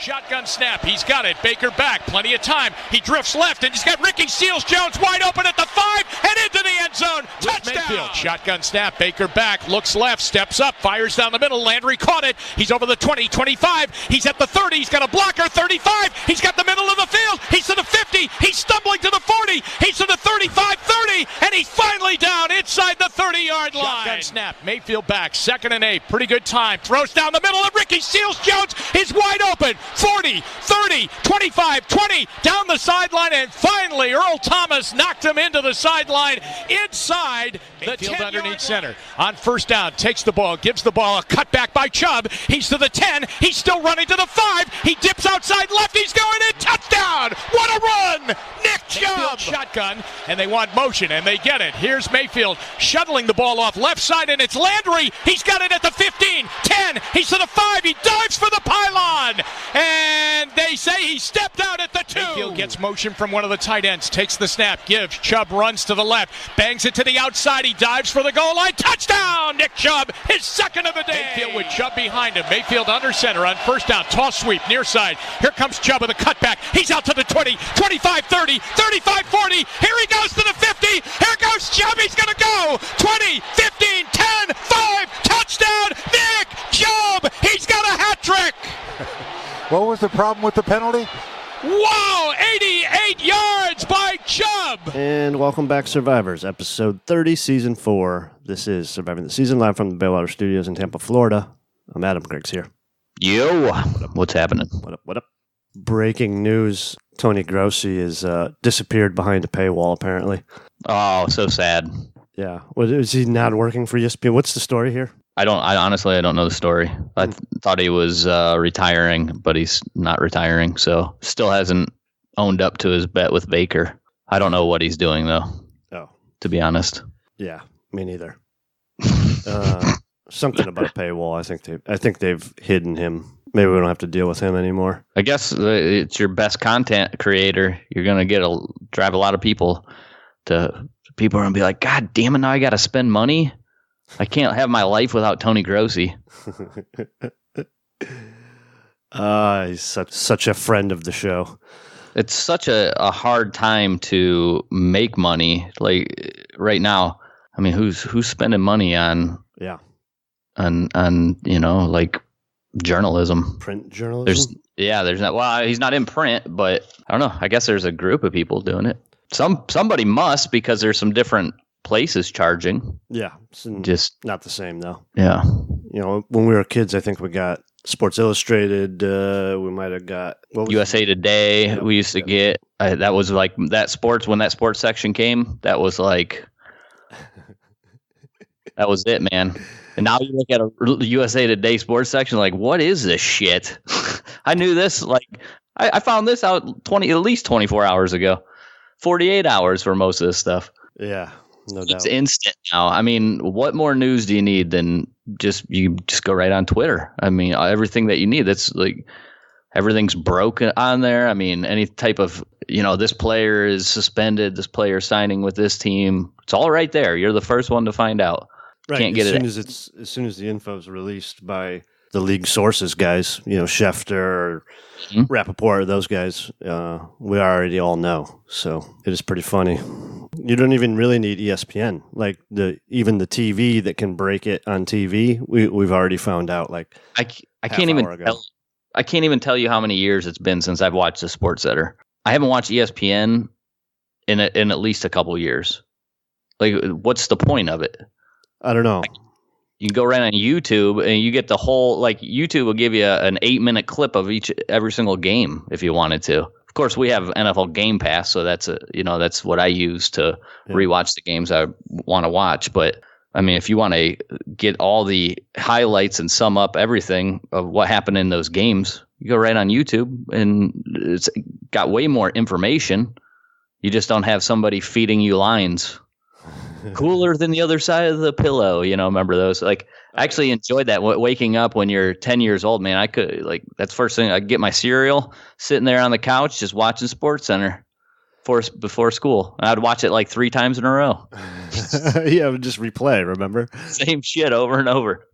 Shotgun snap. He's got it. Baker back. Plenty of time. He drifts left, and he's got Ricky Seals-Jones wide open at the 5 and into the end zone. Touchdown. Mayfield. Shotgun snap. Baker back. Looks left. Steps up. Fires down the middle. Landry caught it. He's over the 20, 25. He's at the 30. He's got a blocker. 35. He's got the middle of the field. He's to the 50. He's stumbling to the 40. He's to the 35, 30. And he's finally down inside the 30-yard line. Shotgun snap. Mayfield back. 2nd and 8. Pretty good time. Throws down the middle. And Ricky Seals-Jones is wide open. 40, 30, 25, 20, down the sideline, and finally Earl Thomas knocked him into the sideline inside the 10 underneath center. On first down, takes the ball, gives the ball a cutback by Chubb. He's to the 10, he's still running to the 5, he dips outside left, he's going in, touchdown! What a run! Nick Chubb! Shotgun, and they want motion, and they get it. Here's Mayfield shuttling the ball off left side, and it's Landry. He's got it at the 15, 10, he's to the 5, he dives for the pylon! And they say he stepped out at the 2. Mayfield gets motion from one of the tight ends, takes the snap, gives. Chubb runs to the left, bangs it to the outside. He dives for the goal line. Touchdown, Nick Chubb, his 2nd of the day. Mayfield with Chubb behind him. Mayfield under center on first down. Toss sweep, near side. Here comes Chubb with a cutback. He's out to the 20, 25, 30, 35, 40. Here he goes to the 50. Here goes Chubb. He's going to go. 20, 15, 10, 5. Touchdown, Nick Chubb. He's got a hat trick. What was the problem with the penalty? Wow, 88 yards by Chubb. And welcome back, Survivors, episode 30, season 4. This is Surviving the Season, live from the Baywater Studios in Tampa, Florida. I'm Adam. Griggs here. Yo, what's happening? What up? Breaking news, Tony Grossi is disappeared behind a paywall, apparently. Oh, so sad. Yeah. Is he not working for ESPN? What's the story here? I honestly don't know the story. I thought he was retiring, but he's not retiring, so still hasn't owned up to his bet with Baker. I don't know what he's doing though. Oh, to be honest. Yeah, me neither. Something about a paywall. I think they've hidden him. Maybe we don't have to deal with him anymore. I guess it's your best content creator. You're gonna drive a lot of people are gonna be like, God damn it! Now I got to spend money. I can't have my life without Tony Grossi. He's such a friend of the show. It's such a hard time to make money. Like right now, I mean, who's spending money on like journalism, print journalism? There's not. Well, he's not in print, but I don't know. I guess there's a group of people doing it. Somebody must, because there's some different places charging. Yeah. Just not the same though. Yeah. You know, when we were kids, I think we got Sports Illustrated. We might have got USA Today. Yep. We used to get that was like that sports when that sports section came. That was like that was it, man. And now you look at a USA Today sports section, like, what is this shit? I knew this. Like, I found this out at least 24 hours ago. 48 hours for most of this stuff. Yeah. No doubt. It's instant now. I mean, what more news do you need than you just go right on Twitter? I mean, everything that you need. That's like everything's broken on there. I mean, any type of, this player is suspended, this player signing with this team. It's all right there. You're the first one to find out. Right. Can't get as soon as the info is released by the league sources guys, Schefter, Rappaport, those guys, we already all know. So it is pretty funny. You don't even really need ESPN. Like even the TV that can break it on TV, we've already found out. Like I can't even tell you how many years it's been since I've watched the SportsCenter. I haven't watched ESPN in at least a couple years. Like, what's the point of it? I don't know. You can go right on YouTube and you get the whole, like, YouTube will give you an 8-minute clip of every single game if you wanted to. Of course, we have NFL Game Pass, so that's what I use to rewatch the games I want to watch. But I mean, if you want to get all the highlights and sum up everything of what happened in those games, you go right on YouTube, and it's got way more information. You just don't have somebody feeding you lines. Cooler than the other side of the pillow, remember those? Like, I actually enjoyed that. Waking up when you're 10 years old, man, I could, like, that's first thing. I'd get my cereal, sitting there on the couch, just watching SportsCenter before school. And I'd watch it like 3 times in a row. Yeah, just replay, remember? Same shit over and over.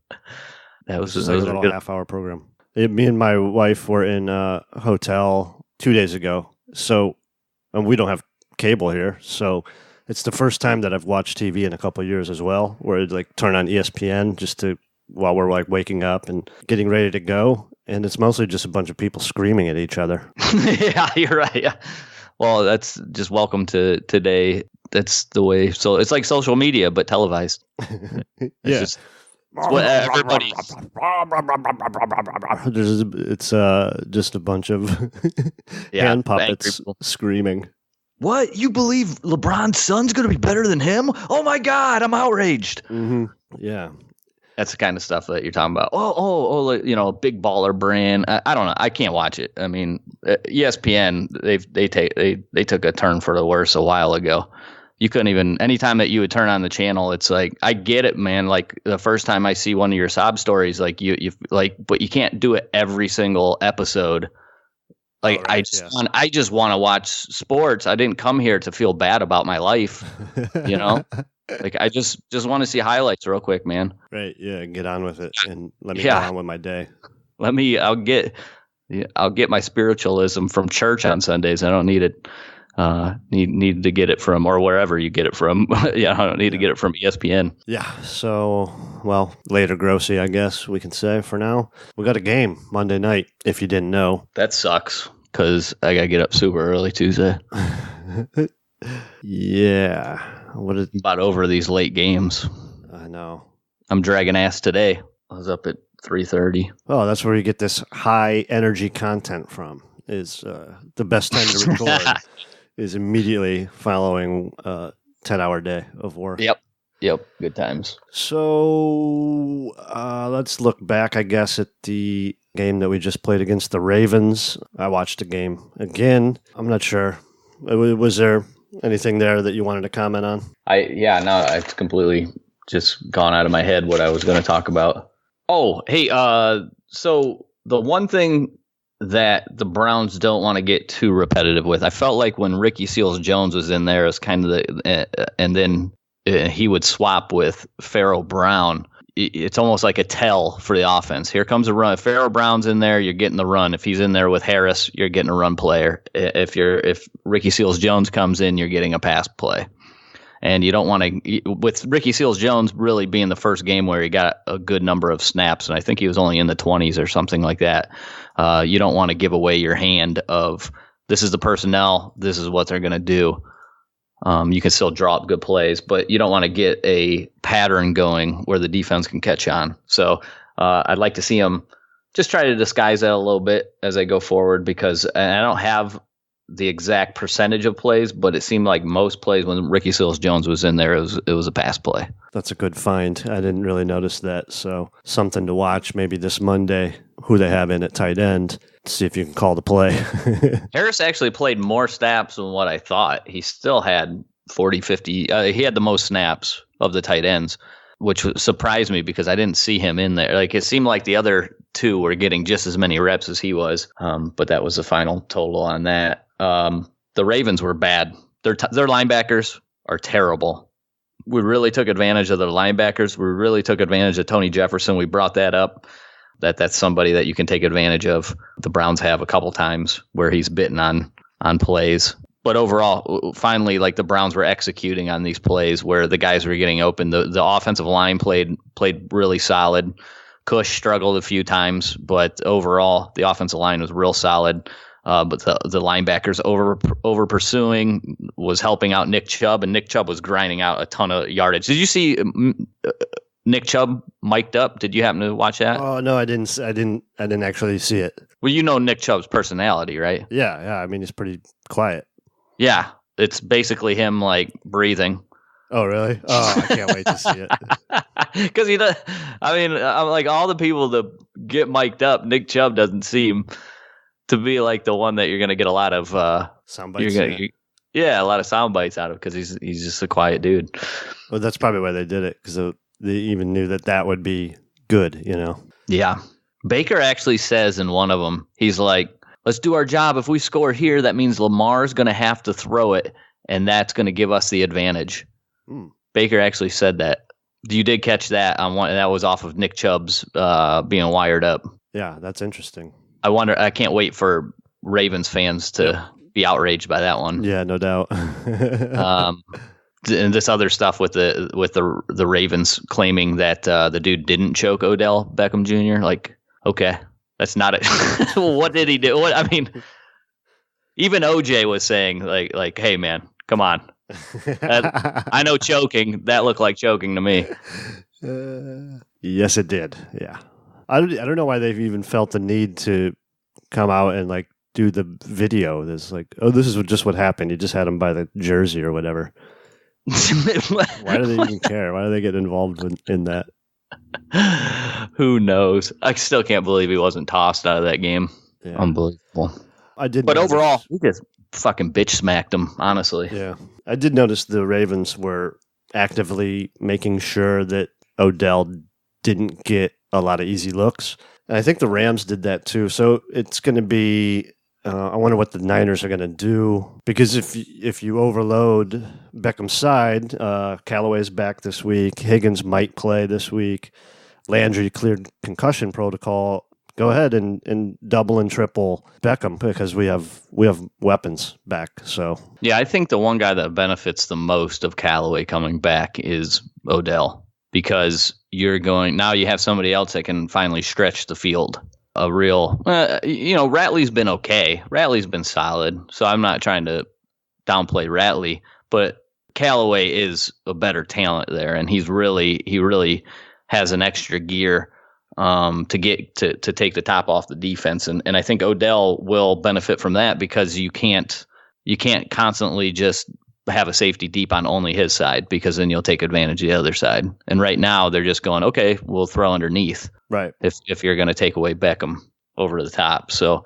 That was a little half-hour program. Me and my wife were in a hotel 2 days ago. So, and we don't have cable here. So it's the first time that I've watched TV in a couple of years as well, where I'd like turn on ESPN while we're like waking up and getting ready to go. And it's mostly just a bunch of people screaming at each other. Yeah, you're right. Yeah. Well, that's just welcome to today. That's the way. So it's like social media, but televised. It's what everybody's. It's just a bunch of hand puppets screaming. What? You believe LeBron's son's going to be better than him? Oh my God, I'm outraged. Mm-hmm. Yeah. That's the kind of stuff that you're talking about. Oh, big baller brand. I don't know. I can't watch it. I mean, ESPN, they took a turn for the worse a while ago. You couldn't even, anytime that you would turn on the channel, it's like, I get it, man. Like the first time I see one of your sob stories, like you like, but you can't do it every single episode. Like I just want to watch sports. I didn't come here to feel bad about my life, you know? Like I just want to see highlights real quick, man. Right. Yeah. Get on with it and let me go on with my day. I'll get my spiritualism from church on Sundays. I don't need it. Need to get it from, or wherever you get it from. Yeah. I don't need to get it from ESPN. Yeah. So, well, later Grossi, I guess we can say for now. We got a game Monday night, if you didn't know. That sucks because I got to get up super early Tuesday. Yeah. About over these late games? I know. I'm dragging ass today. I was up at 3:30. Oh, that's where you get this high energy content from. Is the best time to record is immediately following a 10-hour day of work. Yep. Good times. So let's look back, I guess, at the game that we just played against the Ravens. I watched the game again. I'm not sure. Was there anything there that you wanted to comment on? It's completely just gone out of my head what I was going to talk about. Oh, hey, so the one thing that the Browns don't want to get too repetitive with, I felt like when Ricky Seals-Jones was in there as kind of and then he would swap with Pharaoh Brown. It's almost like a tell for the offense. Here comes a run. If Pharaoh Brown's in there, you're getting the run. If he's in there with Harris, you're getting a run player. If Ricky Seals-Jones comes in, you're getting a pass play. And you don't want to, with Ricky Seals-Jones really being the first game where he got a good number of snaps, and I think he was only in the 20s or something like that. You don't want to give away your hand of this is the personnel, this is what they're going to do. You can still draw up good plays, but you don't want to get a pattern going where the defense can catch on. So I'd like to see him just try to disguise that a little bit as I go forward, because I don't have the exact percentage of plays, but it seemed like most plays when Ricky Seals-Jones was in there, it was a pass play. That's a good find. I didn't really notice that. So something to watch maybe this Monday, who they have in at tight end, see if you can call the play. Harris actually played more snaps than what I thought. He still had 40, 50. He had the most snaps of the tight ends, which surprised me because I didn't see him in there. Like it seemed like the other two were getting just as many reps as he was. But that was the final total on that. The Ravens were bad. Their linebackers are terrible. We really took advantage of their linebackers. We really took advantage of Tony Jefferson. We brought that up. That's somebody that you can take advantage of. The Browns have a couple times where he's bitten on plays. But overall, finally, like the Browns were executing on these plays where the guys were getting open. The offensive line played really solid. Cush struggled a few times, but overall, the offensive line was real solid. But the linebackers over pursuing was helping out Nick Chubb, and Nick Chubb was grinding out a ton of yardage. Did you see Nick Chubb mic'd up? Did you happen to watch that? Oh no, I didn't actually see it. Well, you know Nick Chubb's personality, right? Yeah. I mean, he's pretty quiet. Yeah, it's basically him like breathing. Oh really? Oh, I can't wait to see it. Because he does. I mean, I'm like all the people that get mic'd up, Nick Chubb doesn't seem to be like the one that you're going to get a lot of sound bites. A lot of sound bites out of, because he's just a quiet dude. Well, that's probably why they did it, because they even knew that would be good, you know. Yeah, Baker actually says in one of them, he's like, "Let's do our job. If we score here, that means Lamar's going to have to throw it, and that's going to give us the advantage." Baker actually said that. You did catch that on one, and that was off of Nick Chubb's being wired up. Yeah, that's interesting. I wonder. I can't wait for Ravens fans to be outraged by that one. Yeah, no doubt. And this other stuff with the Ravens claiming that the dude didn't choke Odell Beckham Jr. Like, okay, that's not it. What did he do? I mean, even OJ was saying like, hey man, come on. I know choking. That looked like choking to me. Yes, it did. Yeah, I don't know why they've even felt the need to come out and like do the video. There's like, oh, this is just what happened. You just had him by the jersey or whatever. Why do they even care? Why do they get involved in that? Who knows? I still can't believe he wasn't tossed out of that game. Yeah. Unbelievable. But overall, we just fucking bitch smacked him, honestly. Yeah. I did notice the Ravens were actively making sure that Odell didn't get a lot of easy looks. And I think the Rams did that too. So it's going to be... I wonder what the Niners are going to do, because if you overload Beckham's side, Callaway's back this week. Higgins might play this week. Landry cleared concussion protocol. Go ahead and double and triple Beckham because we have weapons back. So yeah, I think the one guy that benefits the most of Callaway coming back is Odell, because you have somebody else that can finally stretch the field. A real, Ratley's been okay. Ratley's been solid, so I'm not trying to downplay Ratley, but Callaway is a better talent there, and he really has an extra gear to take the top off the defense, and I think Odell will benefit from that, because you can't constantly just have a safety deep on only his side, because then you'll take advantage of the other side. And right now they're just going, okay, we'll throw underneath. Right. If you're going to take away Beckham over the top. So,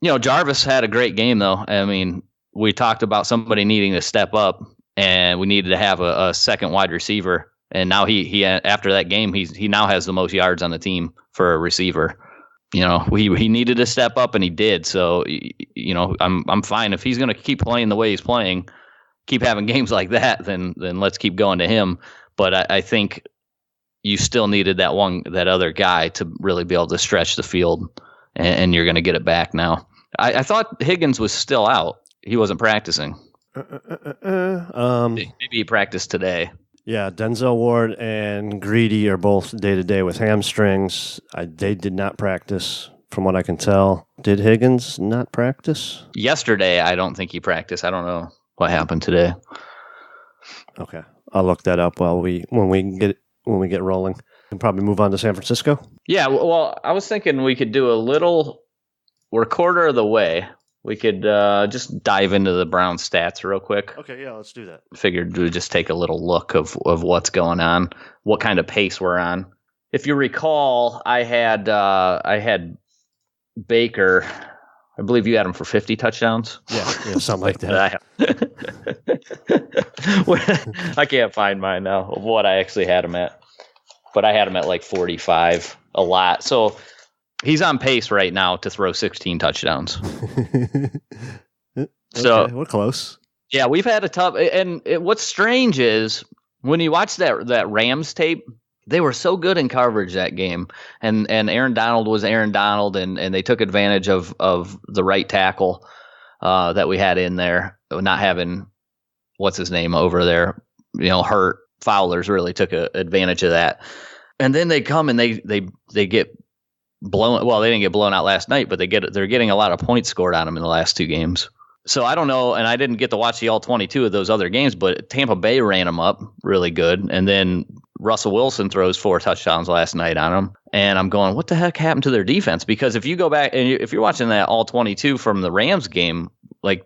Jarvis had a great game though. I mean, we talked about somebody needing to step up, and we needed to have a second wide receiver. And now he after that game, he now has the most yards on the team for a receiver. He needed to step up, and he did. So, I'm fine if he's going to keep playing the way he's playing. Keep having games like that, then let's keep going to him. But I think you still needed that other guy to really be able to stretch the field, and you're going to get it back now. I thought Higgins was still out. He wasn't practicing. Maybe he practiced today. Yeah, Denzel Ward and Greedy are both day-to-day with hamstrings. They did not practice, from what I can tell. Did Higgins not practice? Yesterday, I don't think he practiced. I don't know what happened today. Okay, I'll look that up when we get rolling. We can probably move on to San Francisco. Yeah, well, I was thinking we could do we're a quarter of the way. We could just dive into the Browns stats real quick. Okay, yeah, let's do that. Figured we'd just take a little look of what's going on, what kind of pace we're on. If you recall, I had Baker. I believe you had him for 50 touchdowns. Yeah, something like that. I can't find mine now of what I actually had him at. But I had him at like 45, a lot. So he's on pace right now to throw 16 touchdowns. So we're close. Yeah, we've had a tough. And what's strange is when you watch that Rams tape, they were so good in coverage that game, and Aaron Donald was Aaron Donald, and they took advantage of the right tackle that we had in there, not having what's his name over there, hurt. Fowler's really took advantage of that, and then they come and they get blown. Well, they didn't get blown out last night, but they're getting a lot of points scored on them in the last two games. So I don't know, and I didn't get to watch the all 22 of those other games, but Tampa Bay ran them up really good, and then Russell Wilson throws 4 touchdowns last night on them. And I'm going, what the heck happened to their defense? Because if you go back and if you're watching that all 22 from the Rams game, like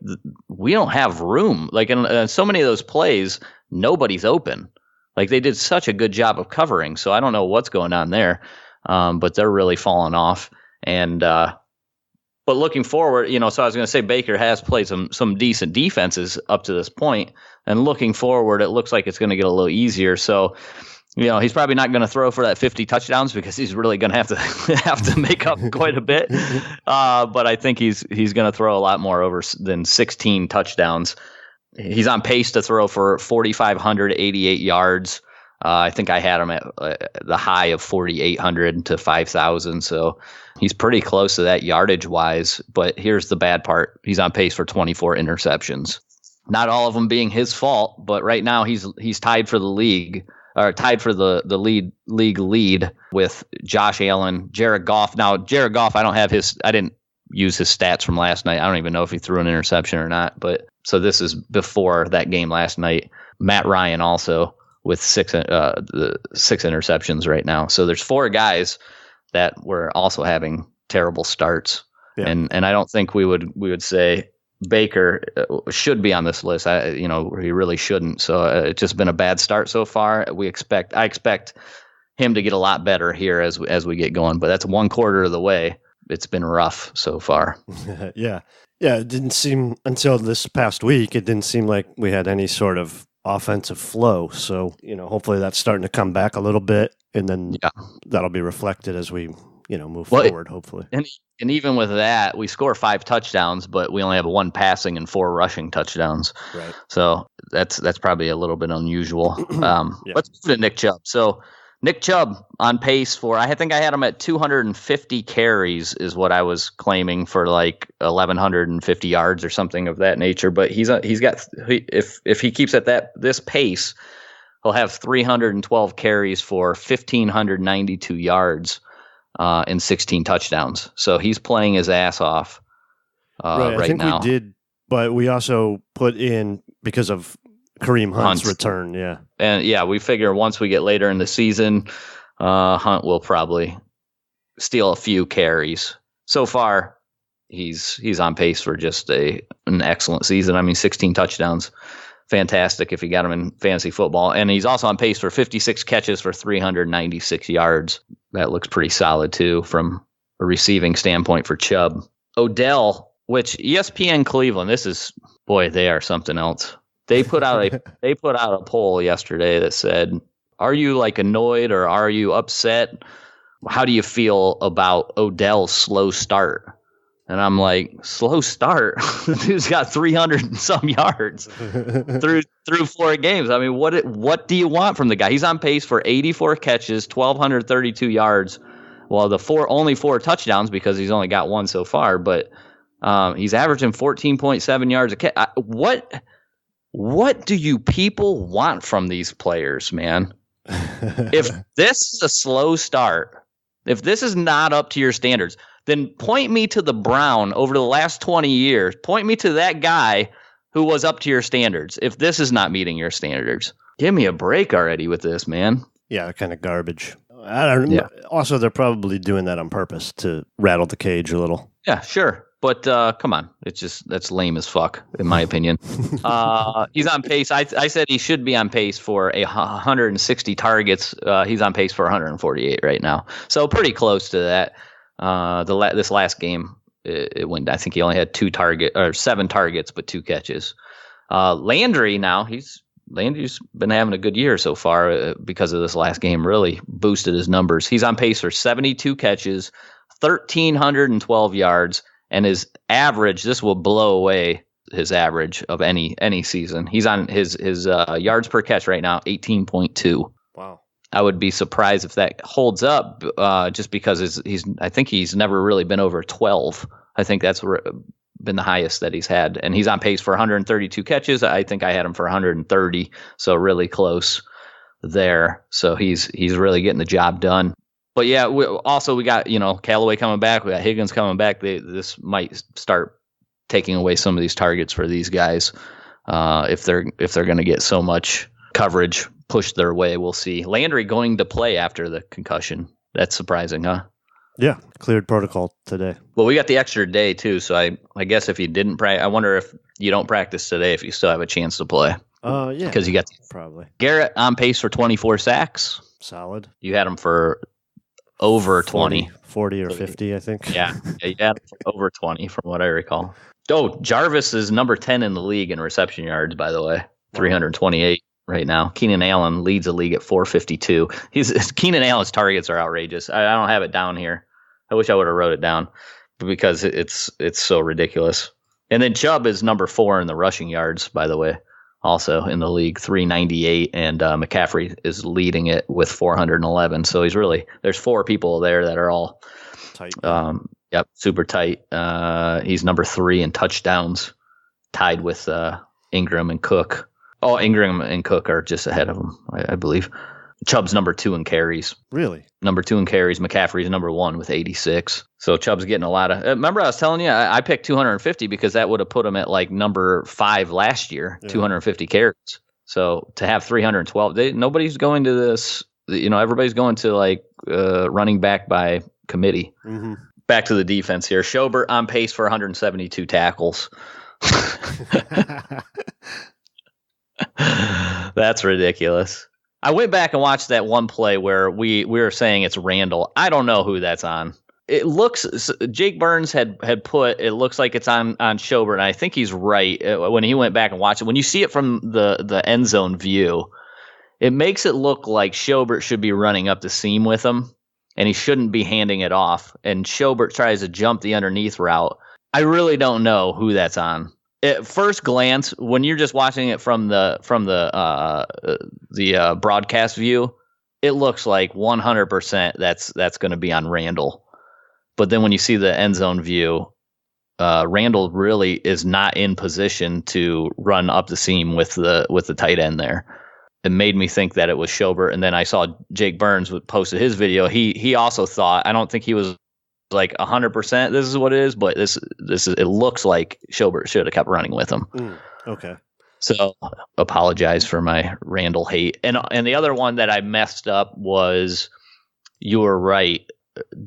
we don't have room. Like in so many of those plays, nobody's open. Like they did such a good job of covering. So I don't know what's going on there, but they're really falling off. And but looking forward, so I was going to say Baker has played some decent defenses up to this point. And looking forward, it looks like it's going to get a little easier. So he's probably not going to throw for that 50 touchdowns because he's really going to have to make up quite a bit. But I think he's going to throw a lot more than 16 touchdowns. He's on pace to throw for 4,588 yards, I think I had him at the high of 4,800 to 5,000. So he's pretty close to that yardage wise. But here's the bad part. He's on pace for 24 interceptions. Not all of them being his fault, but right now he's tied for the league, or tied for the league lead with Josh Allen, Jared Goff. Now, Jared Goff, I didn't use his stats from last night. I don't even know if he threw an interception or not. But so this is before that game last night. Matt Ryan also with six interceptions right now. So there's 4 guys that were also having terrible starts. Yeah. And I don't think we would say Baker should be on this list. He really shouldn't. So it's just been a bad start so far. I expect him to get a lot better here as we get going, but that's 1/4 of the way. It's been rough so far. Yeah. It didn't seem until this past week, it didn't seem like we had any sort of offensive flow. So, hopefully that's starting to come back a little bit, and then that'll be reflected as we, move forward, hopefully. And even with that, we score 5 touchdowns, but we only have 1 passing and 4 rushing touchdowns. Right. So that's probably a little bit unusual. Let's move to Nick Chubb. So Nick Chubb on pace for, I think I had him at 250 carries is what I was claiming for like 1,150 yards or something of that nature. But if he keeps at this pace, he'll have 312 carries for 1,592 yards and 16 touchdowns. So he's playing his ass off right I think now. We did, but we also put in because of Kareem Hunt's return, yeah. And we figure once we get later in the season, Hunt will probably steal a few carries. So far, he's on pace for just an excellent season. I mean, 16 touchdowns, fantastic if you got him in fantasy football. And he's also on pace for 56 catches for 396 yards. That looks pretty solid too from a receiving standpoint for Chubb. Odell, which ESPN Cleveland, they are something else. They put out a poll yesterday that said, "Are you like annoyed or are you upset? How do you feel about Odell's slow start?" And I'm like, slow start? The dude's got 300 and some yards through 4 games. I mean, what do you want from the guy? He's on pace for 84 catches, 1,232 yards. Well, only 4 touchdowns because he's only got 1 so far. But he's averaging 14.7 yards a catch. What do you people want from these players, man? If this is a slow start, if this is not up to your standards, then point me to the Brown over the last 20 years. Point me to that guy who was up to your standards. If this is not meeting your standards, give me a break already with this, man. Yeah, kind of garbage. I don't know. Yeah. Also, they're probably doing that on purpose to rattle the cage a little. Yeah, sure. But come on, that's lame as fuck, in my opinion. He's on pace. I said he should be on pace for 160 targets. He's on pace for 148 right now, so pretty close to that. This last game, it went. I think he only had 7 targets, but 2 catches. Landry's been having a good year so far because of this last game. Really boosted his numbers. He's on pace for 72 catches, 1,312 yards. And his average, this will blow away his average of any season. He's on his yards per catch right now, 18.2. Wow. I would be surprised if that holds up just because I think he's never really been over 12. I think that's been the highest that he's had. And he's on pace for 132 catches. I think I had him for 130. So really close there. So he's really getting the job done. But yeah, we got, Callaway coming back. We got Higgins coming back. This might start taking away some of these targets for these guys if they're going to get so much coverage pushed their way. We'll see. Landry going to play after the concussion. That's surprising, huh? Yeah, cleared protocol today. Well, we got the extra day too, so I guess if you didn't practice, I wonder if you don't practice today, if you still have a chance to play. Yeah, because you got probably Garrett on pace for 24 sacks. Solid. You had him for over 20. 40 or 50, I think. Yeah, you had him for over 20 from what I recall. Oh, Jarvis is number 10 in the league in reception yards, by the way. 328 right now. Keenan Allen leads the league at 452. Keenan Allen's targets are outrageous. I don't have it down here. I wish I would have wrote it down because it's so ridiculous. And then Chubb is number 4 in the rushing yards, by the way, also in the league, 398, and McCaffrey is leading it with 411. So there's 4 people there that are all Tight. super tight. He's number 3 in touchdowns, tied with Ingram and Cook. Oh, Ingram and Cook are just ahead of him, I believe. Chubb's number 2 in carries. Really? Number 2 in carries. McCaffrey's number 1 with 86. So Chubb's getting a lot of. Remember, I was telling you I picked 250 because that would have put him at like number 5 last year, 250 carries. So to have 312, nobody's going to this. Everybody's going to like running back by committee. Mm-hmm. Back to the defense here. Schobert on pace for 172 tackles. That's ridiculous. I went back and watched that one play where we were saying it's Randall. I don't know who that's on. It looks Jake Burns had put it looks like it's on Schobert, and I think he's right when he went back and watched it. When you see it from the end zone view, it makes it look like Schobert should be running up the seam with him, and he shouldn't be handing it off. And Schobert tries to jump the underneath route. I really don't know who that's on. At first glance, when you're just watching it from the broadcast view, it looks like 100% that's going to be on Randall. But then when you see the end zone view, Randall really is not in position to run up the seam with the tight end there. It made me think that it was Schobert, and then I saw Jake Burns posted his video. He also thought, I don't think he was like 100% this is what it is, but this is it looks like Schobert should have kept running with him. Okay. So apologize for my Randall hate. And the other one that I messed up was, you were right,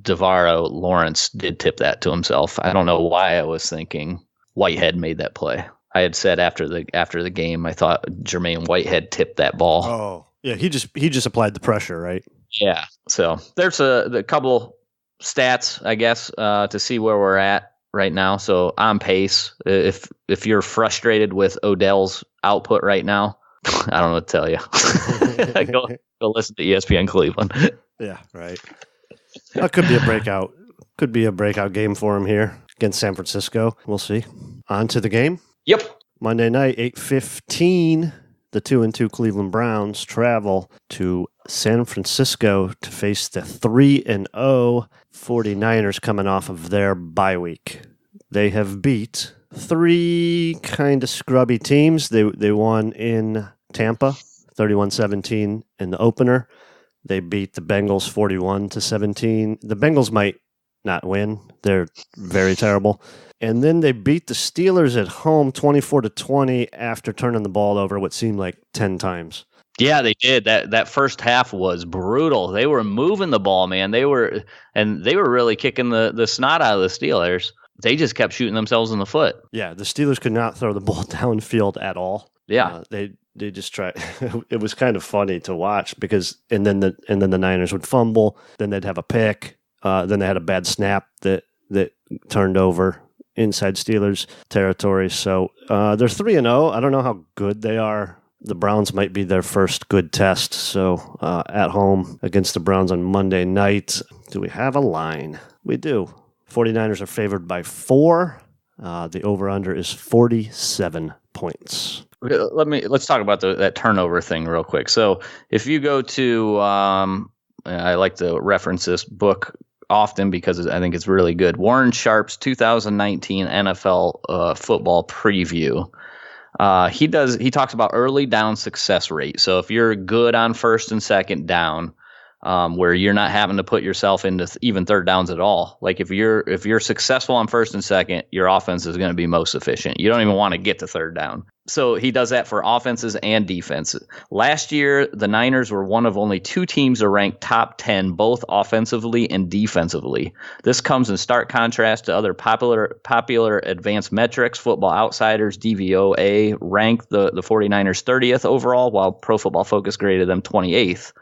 Devario Lawrence did tip that to himself. I don't know why I was thinking Whitehead made that play. I had said after the game I thought Jermaine Whitehead tipped that ball. Oh. Yeah, he just applied the pressure, right? Yeah. So there's a couple stats, I guess, to see where we're at right now. So on pace, if you're frustrated with Odell's output right now, I don't know what to tell you. go listen to ESPN Cleveland. Yeah, right. That could be a breakout. Could be a breakout game for him here against San Francisco. We'll see. On to the game. Yep. Monday night, 8:15. The 2-2 Cleveland Browns travel to San Francisco to face the 3-0 49ers coming off of their bye week. They have beat 3 kind of scrubby teams. They won in Tampa, 31-17 in the opener. They beat the Bengals 41-17. The Bengals might not win. They're very terrible. And then they beat the Steelers at home 24-20 after turning the ball over what seemed like 10 times. Yeah, they did. That first half was brutal. They were moving the ball, man. They were really kicking the snot out of the Steelers. They just kept shooting themselves in the foot. Yeah, the Steelers could not throw the ball downfield at all. Yeah. They just tried. It was kind of funny to watch because and then the Niners would fumble, then they'd have a pick, then they had a bad snap that turned over inside Steelers territory. So they're 3-0. I don't know how good they are. The Browns might be their first good test. So at home against the Browns on Monday night. Do we have a line? We do. 49ers are favored by 4. The over-under is 47 points. Let's talk about that turnover thing real quick. So if you go to, I like to reference this book often because I think it's really good. Warren Sharp's 2019 NFL football preview. He talks about early down success rate. So if you're good on first and second down, where you're not having to put yourself into even third downs at all. Like if you're successful on first and second, your offense is going to be most efficient. You don't even want to get to third down. So he does that for offenses and defenses. Last year, the Niners were one of only 2 teams to rank top 10 both offensively and defensively. This comes in stark contrast to other popular advanced metrics. Football Outsiders, DVOA, ranked the 49ers 30th overall, while Pro Football Focus graded them 28th.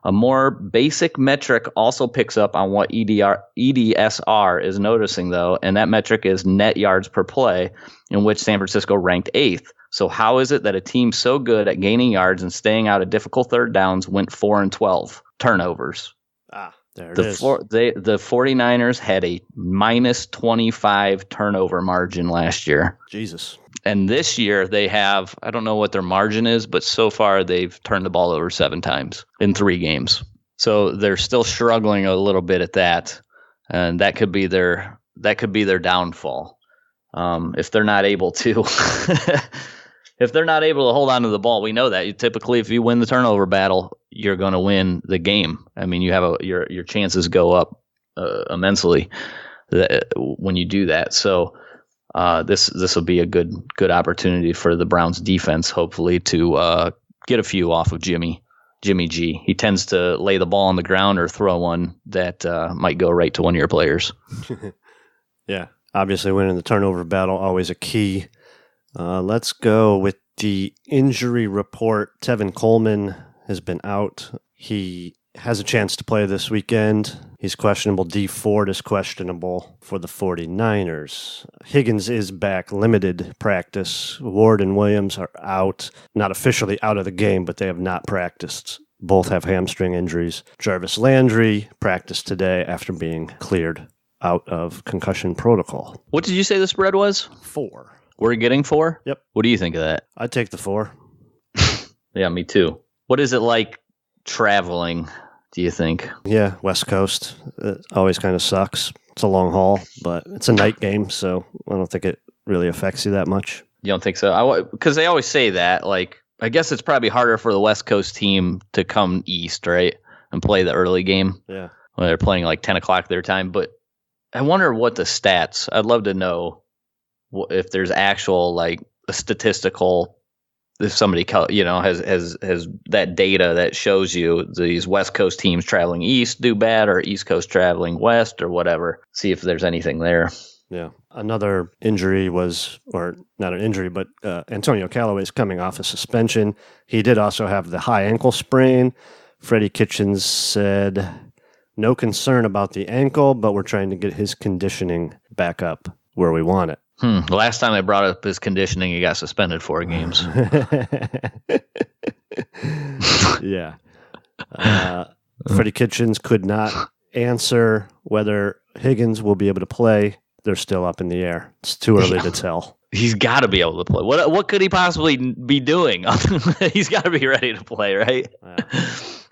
A more basic metric also picks up on what EDSR is noticing, though, and that metric is net yards per play, in which San Francisco ranked 8th. So how is it that a team so good at gaining yards and staying out of difficult third downs went 4-12? Turnovers. There it is. The 49ers had a minus 25 turnover margin last year. Jesus. And this year they have, I don't know what their margin is, but so far they've turned the ball over 7 times in 3 games. So they're still struggling a little bit at that. And that could be their downfall. If they're not able to hold on to the ball, we know that typically if you win the turnover battle, you're going to win the game. I mean, you have your chances go up immensely when you do that. So this will be a good opportunity for the Browns defense, hopefully, to get a few off of Jimmy G. He tends to lay the ball on the ground or throw one that might go right to one of your players. Yeah, obviously winning the turnover battle, always a key. Let's go with the injury report. Tevin Coleman has been out. He has a chance to play this weekend. He's questionable. Dee Ford is questionable for the 49ers. Higgins is back, limited practice. Ward and Williams are out, not officially out of the game, but they have not practiced. Both have hamstring injuries. Jarvis Landry practiced today after being cleared out of concussion protocol. What did you say the spread was? 4. We're getting 4? Yep. What do you think of that? I'd take the 4. Yeah, me too. What is it like traveling, do you think? Yeah, West Coast. It always kind of sucks. It's a long haul, but it's a night game, so I don't think it really affects you that much. You don't think so? Because they always say that. Like, I guess it's probably harder for the West Coast team to come east, right, and play the early game. Yeah. When they're playing like 10 o'clock their time. But I wonder what the stats. I'd love to know if there's actual like a statistical. If somebody has that data that shows you these West Coast teams traveling east do bad or East Coast traveling west or whatever, see if there's anything there. Yeah. Another injury was, or not an injury, but Antonio Callaway's coming off a suspension. He did also have the high ankle sprain. Freddie Kitchens said, no concern about the ankle, but we're trying to get his conditioning back up where we want it. The last time I brought up his conditioning, he got suspended 4 games. Yeah. Freddie Kitchens could not answer whether Higgins will be able to play. They're still up in the air. It's too early to tell. He's got to be able to play. What could he possibly be doing? He's got to be ready to play, right? Yeah.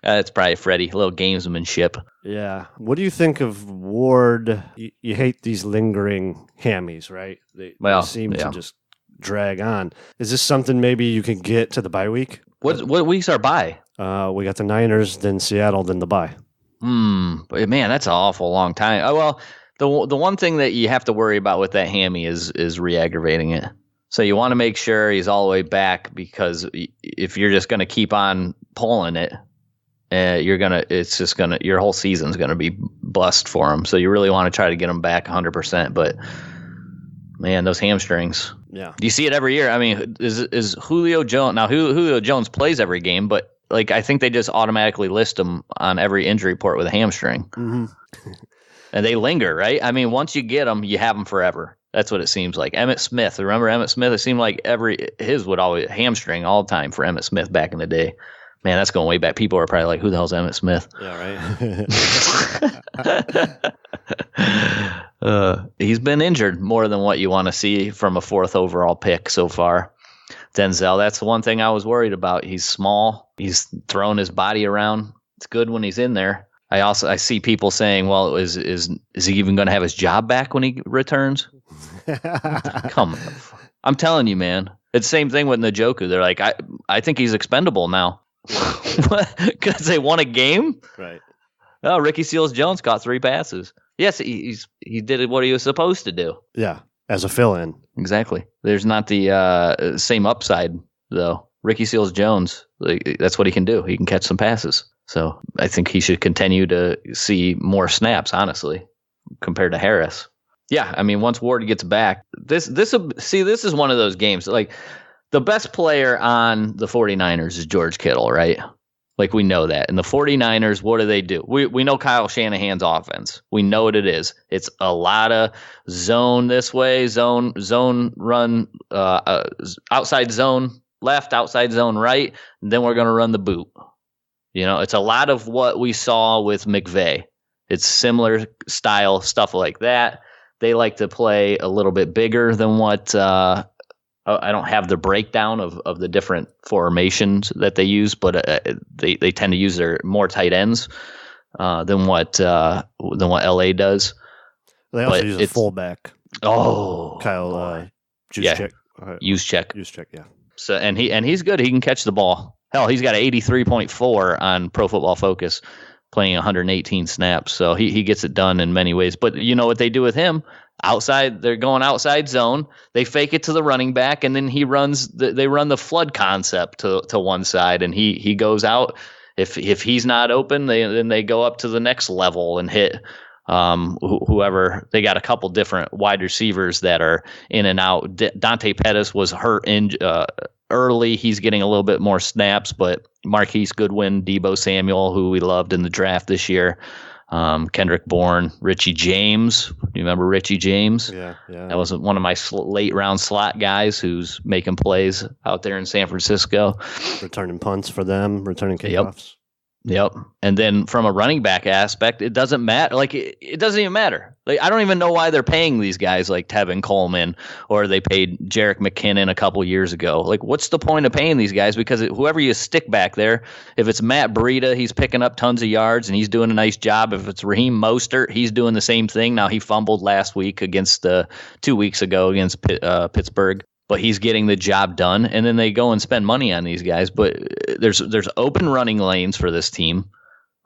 It's probably Freddie, a little gamesmanship. Yeah. What do you think of Ward? You hate these lingering hammies, right? They seem to just drag on. Is this something maybe you can get to the bye week? What weeks are bye? We got the Niners, then Seattle, then the bye. But man, that's an awful long time. Oh, well, the one thing that you have to worry about with that hammy is re-aggravating it. So you want to make sure he's all the way back, because if you're just going to keep on pulling it, your whole season's gonna be bust for him. So you really want to try to get him back 100%. But man, those hamstrings. Yeah. You see it every year. I mean, is Julio Jones now? Julio Jones plays every game, but like I think they just automatically list him on every injury report with a hamstring, Mm-hmm. and they linger, right? I mean, once you get them, you have them forever. That's what it seems like. Emmitt Smith, remember Emmitt Smith? It seemed like his would always hamstring all the time for Emmitt Smith back in the day. Man, that's going way back. People are probably like, who the hell's Emmitt Smith? Yeah, right. He's been injured more than what you want to see from a 4th overall pick so far. Denzel, that's the one thing I was worried about. He's small. He's throwing his body around. It's good when he's in there. I see people saying, well, is he even going to have his job back when he returns? Come on. I'm telling you, man. It's the same thing with Njoku. They're like, I think he's expendable now. Because they won a game? Right. Oh, Ricky Seals-Jones caught 3 passes. Yes, he did what he was supposed to do. Yeah, as a fill-in. Exactly. There's not the same upside, though. Ricky Seals-Jones, that's what he can do. He can catch some passes. So I think he should continue to see more snaps, honestly, compared to Harris. Yeah, I mean, once Ward gets back, this is one of those games. Like, the best player on the 49ers is George Kittle, right? Like, we know that. And the 49ers, what do? We know Kyle Shanahan's offense. We know what it is. It's a lot of zone this way, zone run, outside zone left, outside zone right, and then we're going to run the boot. You know, it's a lot of what we saw with McVay. It's similar style stuff like that. They like to play a little bit bigger than what I don't have the breakdown of the different formations that they use, but they tend to use their more tight ends than what LA does. They also use a fullback. Oh, Kyle Juszczyk. Juszczyk, yeah. So and he's good. He can catch the ball. Hell, he's got an 83.4 on Pro Football Focus, playing 118 snaps. So he gets it done in many ways. But you know what they do with him? Outside, they're going outside zone. They fake it to the running back, and then they run the flood concept to one side, and he goes out. If he's not open, then they go up to the next level and hit whoever. They got a couple different wide receivers that are in and out. Dante Pettis was hurt early. He's getting a little bit more snaps, but Marquise Goodwin, Deebo Samuel, who we loved in the draft this year, Kendrick Bourne, Richie James. Do you remember Richie James? Yeah. That was one of my late round slot guys who's making plays out there in San Francisco. Returning punts for them, returning kickoffs. Yep. And then from a running back aspect, it doesn't matter. Like it doesn't even matter. Like I don't even know why they're paying these guys like Tevin Coleman, or they paid Jerick McKinnon a couple years ago. Like what's the point of paying these guys? Because whoever you stick back there, if it's Matt Breida, he's picking up tons of yards and he's doing a nice job. If it's Raheem Mostert, he's doing the same thing. Now he fumbled last week 2 weeks ago against Pittsburgh. But he's getting the job done, and then they go and spend money on these guys. But there's open running lanes for this team,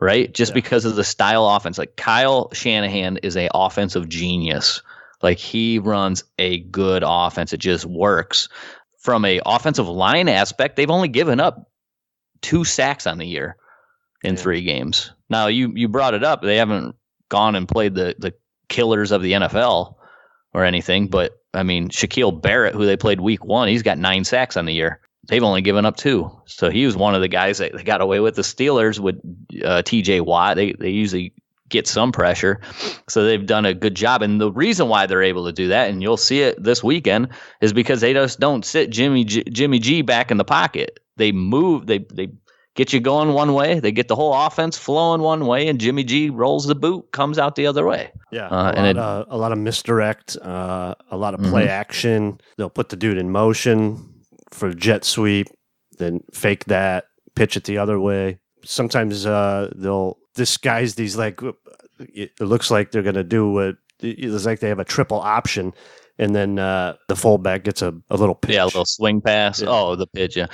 right? Just because of the style offense. Like Kyle Shanahan is a offensive genius. Like he runs a good offense. It just works. From a offensive line aspect, they've only given up 2 sacks on the year in 3 games. Now you brought it up. They haven't gone and played the killers of the NFL or anything, but I mean, Shaquille Barrett, who they played week 1, he's got 9 sacks on the year. They've only given up 2. So he was one of the guys that they got away with. The Steelers with TJ Watt. They usually get some pressure. So they've done a good job. And the reason why they're able to do that, and you'll see it this weekend, is because they just don't sit Jimmy G back in the pocket. They move, they get you going one way, they get the whole offense flowing one way, and Jimmy G rolls the boot, comes out the other way. Yeah, a lot of misdirect, a lot of play action. They'll put the dude in motion for jet sweep, then fake that, pitch it the other way. Sometimes they'll disguise these like it looks like they're going to do what it's like they have a triple option, and then the fullback gets a little pitch. Yeah, a little swing pass. Yeah. Oh, the pitch, yeah.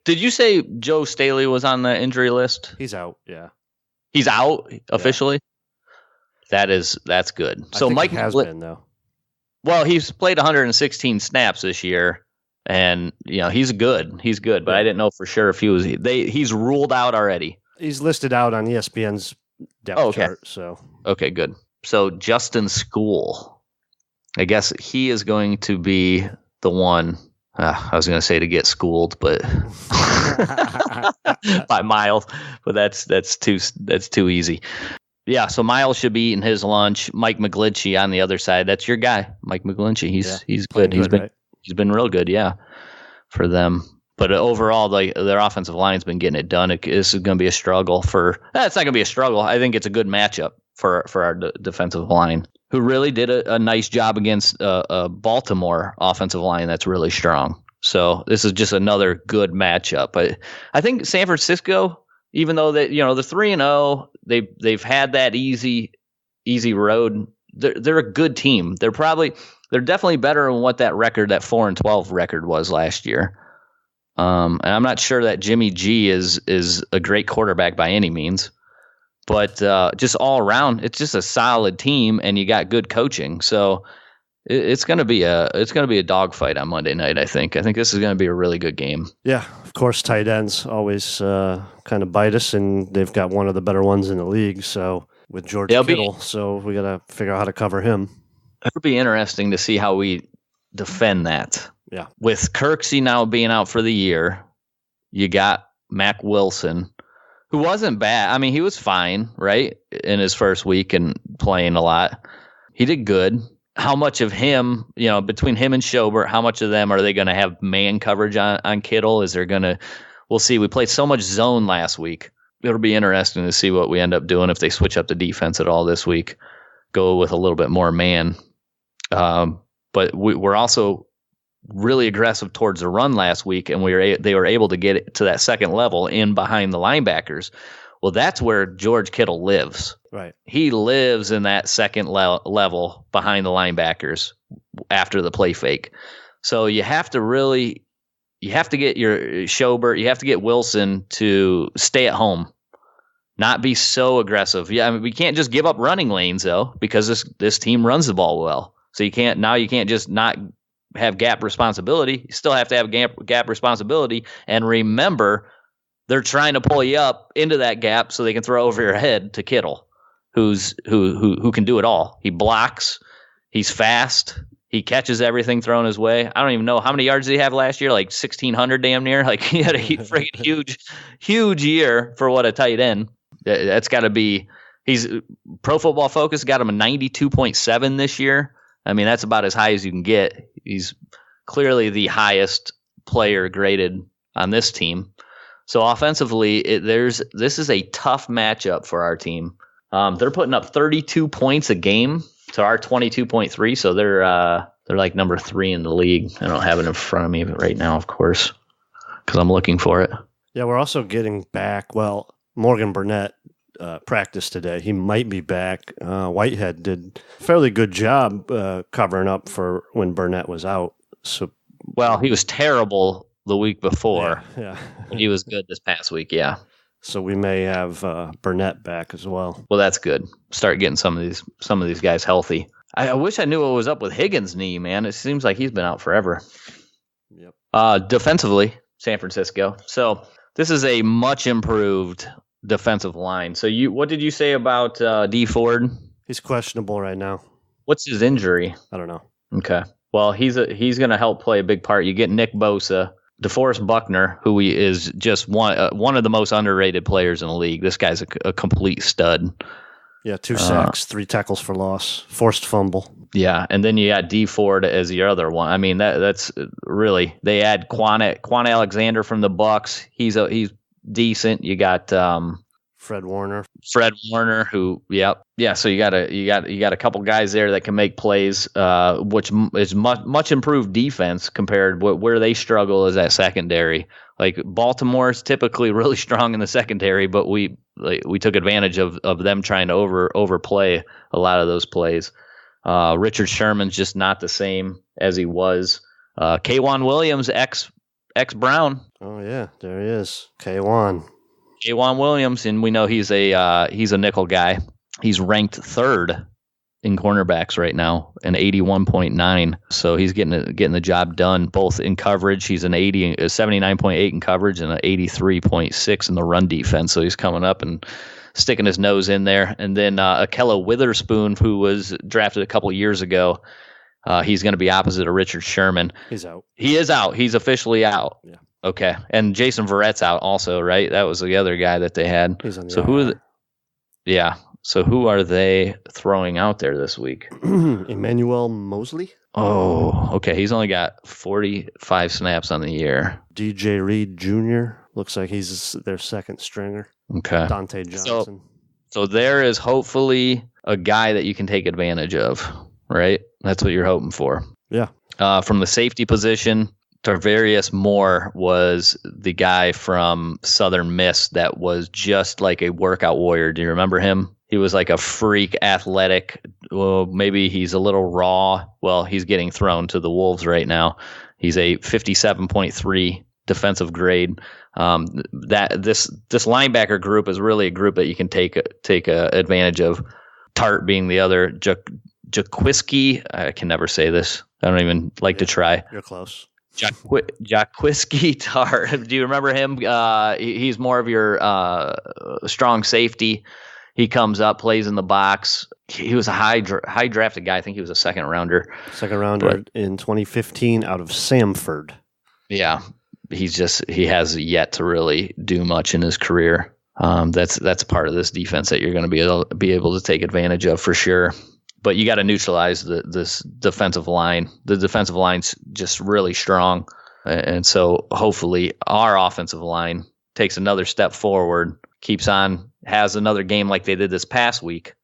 Did you say Joe Staley was on the injury list? He's out, yeah. He's out officially? Yeah. That's good. So Mike has been, though. Well, he's played 116 snaps this year, and he's good. He's good, but I didn't know for sure if he's ruled out already. He's listed out on ESPN's depth chart, so. Okay, good. So Justin School, I guess he is going to be the one. I was going to say to get schooled, but by Miles, but that's too easy. Yeah, so Miles should be eating his lunch. Mike McGlinchey on the other side. That's your guy, Mike McGlinchey. He's good. He's been real good. Yeah, for them. But overall, their offensive line's been getting it done. This is going to be a struggle it's not going to be a struggle. I think it's a good matchup for our defensive line, who really did a nice job against a Baltimore offensive line that's really strong. So this is just another good matchup. But I think San Francisco, even though they're 3-0, they've had that easy road. They're a good team. They're definitely better than what that 4-12 record was last year. And I'm not sure that Jimmy G is a great quarterback by any means. But just all around, it's just a solid team, and you got good coaching. So it's going to be a dogfight on Monday night. I think this is going to be a really good game. Yeah, of course, tight ends always kind of bite us, and they've got one of the better ones in the league. So with George Kittle, so we got to figure out how to cover him. It'll be interesting to see how we defend that. Yeah, with Kirksey now being out for the year, you got Mac Wilson, who wasn't bad. I mean, he was fine, right, in his first week and playing a lot. He did good. How much of him, between him and Schobert, how much of them are they going to have man coverage on Kittle? We'll see. We played so much zone last week. it'll be interesting to see what we end up doing if they switch up the defense at all this week, go with a little bit more man. But we're also really aggressive towards the run last week, and they were able to get it to that second level in behind the linebackers. Well, that's where George Kittle lives. Right. He lives in that second level behind the linebackers after the play fake. So you have to get your Schobert, you have to get Wilson to stay at home, not be so aggressive. Yeah, I mean, we can't just give up running lanes though, because this team runs the ball well. So you can't just not have gap responsibility. You still have to have gap responsibility, and remember, they're trying to pull you up into that gap so they can throw over your head to Kittle, who can do it all. He blocks, he's fast, he catches everything thrown his way. I don't even know how many yards did he have last year, like 1,600 damn near. Like he had a freaking huge year for what a tight end. That's got to be. He's Pro Football Focus got him a 92.7 this year. I mean, that's about as high as you can get. He's clearly the highest player graded on this team. So offensively, this is a tough matchup for our team. They're putting up 32 points a game to our 22.3, so they're like number 3 in the league. I don't have it in front of me right now, of course, because I'm looking for it. Yeah, we're also getting back. Well, Morgan Burnett practiced today. He might be back. Whitehead did a fairly good job covering up for when Burnett was out. So, well, he was terrible the week before. Yeah. He was good this past week, yeah. So we may have Burnett back as well. Well, that's good. Start getting some of these guys healthy. I wish I knew what was up with Higgins' knee, man. It seems like he's been out forever. Yep. Defensively, San Francisco. So this is a much improved defensive line. So what did you say about D Ford? He's questionable right now. What's his injury? I don't know. Okay. Well, he's going to help play a big part. You get Nick Bosa, DeForest Buckner, who is just one of the most underrated players in the league. This guy's a complete stud. Yeah, 2 sacks, 3 tackles for loss, forced fumble. Yeah, and then you got D Ford as the other one. I mean, that's really, they add Quan Alexander from the Bucks. He's decent. You got Fred Warner, who, yeah. So you got a couple guys there that can make plays, which is much improved defense compared where they struggle is at secondary. Like Baltimore's typically really strong in the secondary, but we took advantage of them trying to overplay a lot of those plays. Richard Sherman's just not the same as he was. K'Wan Williams, ex Brown. Oh yeah, there he is, K'Wan Williams, and we know he's a nickel guy. He's ranked 3rd in cornerbacks right now, an 81.9. So he's getting the job done both in coverage. He's an 79.8 in coverage and an 83.6 in the run defense. So he's coming up and sticking his nose in there. And then Akella Witherspoon, who was drafted a couple years ago, he's going to be opposite of Richard Sherman. He's out. He is out. He's officially out. Yeah. Okay. And Jason Verrett's out also, right? That was the other guy that they had. He's on the so who are they throwing out there this week? Emmanuel Mosley. Oh, okay. He's only got 45 snaps on the year. DJ Reed Jr. looks like he's their second stringer. Okay. Dante Johnson. So there is hopefully a guy that you can take advantage of, right? That's what you're hoping for. Yeah. From the safety position, Tarvarius Moore was the guy from Southern Miss that was just like a workout warrior. Do you remember him? He was like a freak athletic. Well, maybe he's a little raw. Well, he's getting thrown to the Wolves right now. He's a 57.3 defensive grade. This linebacker group is really a group that you can take advantage of. Tart being the other. Jaquiski, I can never say this. I don't even like to try. You're close. Jaquiski Tart. Do you remember him? He's more of your strong safety. He comes up, plays in the box. He was a high drafted guy. I think he was a second rounder. In 2015 out of Samford. Yeah, he has yet to really do much in his career. That's part of this defense that you're going to be able to take advantage of for sure. But you got to neutralize this defensive line. The defensive line's just really strong. And so hopefully our offensive line takes another step forward, keeps on, has another game like they did this past week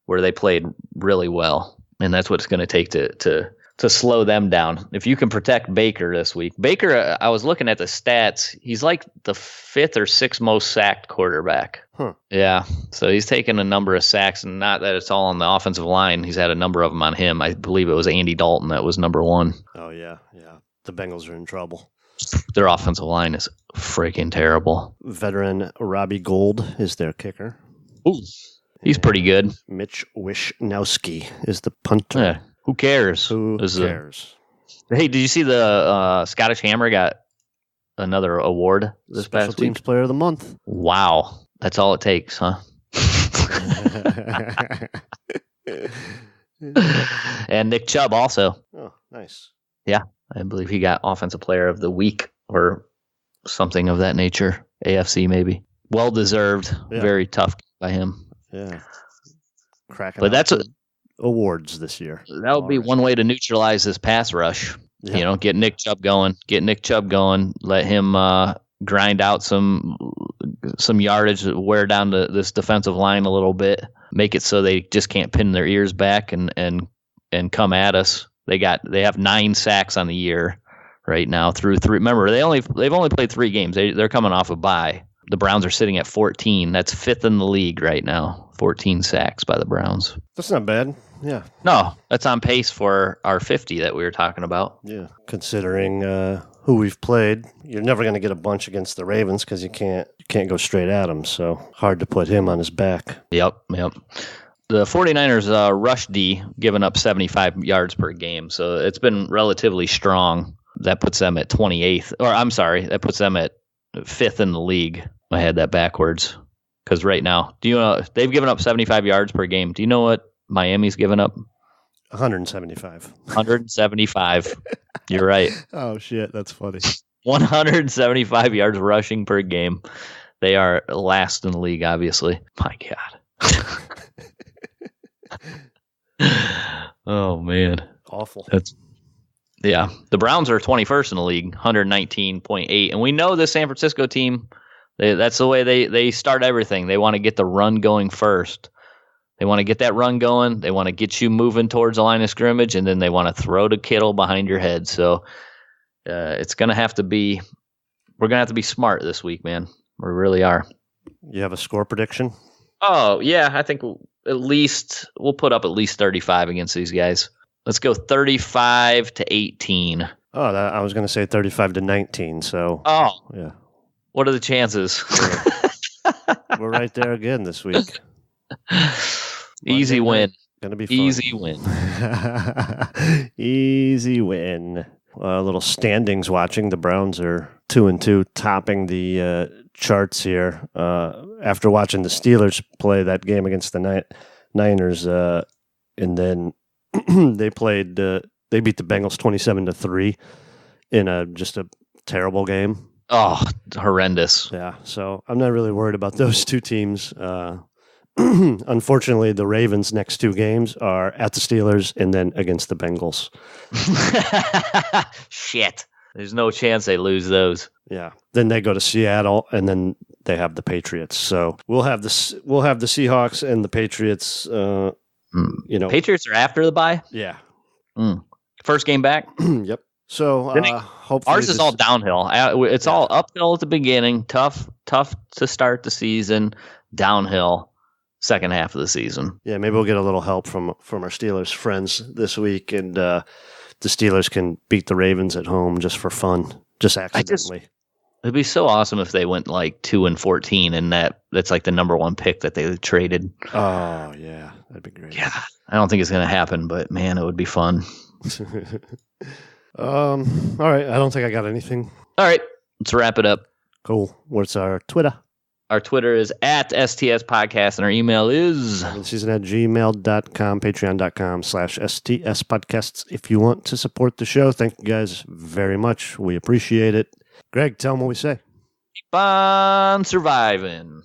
where they played really well. And that's what it's going to take to slow them down. If you can protect Baker this week. Baker, I was looking at the stats. He's like the 5th or 6th most sacked quarterback. Huh. Yeah. So he's taken a number of sacks, and not that it's all on the offensive line. He's had a number of them on him. I believe it was Andy Dalton that was number 1. Oh, yeah. The Bengals are in trouble. Their offensive line is freaking terrible. Veteran Robbie Gould is their kicker. Ooh. He's pretty good. Mitch Wishnowski is the punter. Yeah. Who cares? Who cares? Hey, did you see the Scottish Hammer got another award this Special past Teams week? Player of the Month. Wow. That's all it takes, huh? And Nick Chubb also. Oh, nice. Yeah, I believe he got Offensive Player of the Week or something of that nature. AFC maybe. Well deserved. Yeah. Very tough by him. Yeah. Cracking. But that's awards this year. That would be one way to neutralize this pass rush. Yeah. You know, get Nick Chubb going. Let him grind out some yardage, wear down this defensive line a little bit, make it so they just can't pin their ears back and come at us. They have 9 sacks on the year right now through 3. Remember, they've only played 3 games. They're coming off a bye. The Browns are sitting at 14. That's 5th in the league right now. 14 sacks by the Browns. That's not bad. Yeah. No, that's on pace for our 50 that we were talking about. Yeah. Considering who we've played, you're never going to get a bunch against the Ravens because you can't go straight at him. So hard to put him on his back. Yep. The 49ers rush D giving up 75 yards per game. So it's been relatively strong. That puts them at 28th. Or I'm sorry, that puts them at 5th in the league. I had that backwards. Because right now, do you know they've given up 75 yards per game? Do you know what Miami's given up? 175. 175. You're right. Oh, shit. That's funny. 175 yards rushing per game. They are last in the league, obviously. My God. Oh, man. Awful. Yeah. The Browns are 21st in the league, 119.8. And we know this San Francisco team, that's the way they start everything. They want to get the run going first. They want to get that run going. They want to get you moving towards the line of scrimmage, and then they want to throw to Kittle behind your head. So it's going to have to be – we're going to have to be smart this week, man. We really are. You have a score prediction? Oh, yeah. I think we'll put up at least 35 against these guys. Let's go 35-18. Oh, I was going to say 35-19. So, yeah. What are the chances? We're right there again this week. Easy win. Gonna be fun. Easy win. Easy win. A little standings watching. The Browns are 2-2, topping the charts here. After watching the Steelers play that game against the Niners, and then they beat the Bengals 27-3 in just a terrible game. Oh, horrendous. Yeah, so I'm not really worried about those two teams. Unfortunately, the Ravens' next 2 games are at the Steelers and then against the Bengals. Shit. There's no chance they lose those. Yeah. Then they go to Seattle and then they have the Patriots. So we'll have the Seahawks and the Patriots. Patriots are after the bye? Yeah. First game back? Yep. So hopefully ours is all downhill. It's all uphill at the beginning, tough to start the season, downhill second half of the season. Yeah, maybe we'll get a little help from our Steelers friends this week, and the Steelers can beat the Ravens at home just for fun, just accidentally. It'd be so awesome if they went like 2-14, and that's like the number 1 pick that they traded. Oh yeah, that'd be great. Yeah, I don't think it's going to happen, but man, it would be fun. All right. I don't think I got anything. All right. Let's wrap it up. Cool. What's our Twitter? Our Twitter is @STS Podcast, and our email is season@gmail.com, patreon.com/STS Podcasts. If you want to support the show, thank you guys very much. We appreciate it. Greg, tell them what we say. Keep on surviving.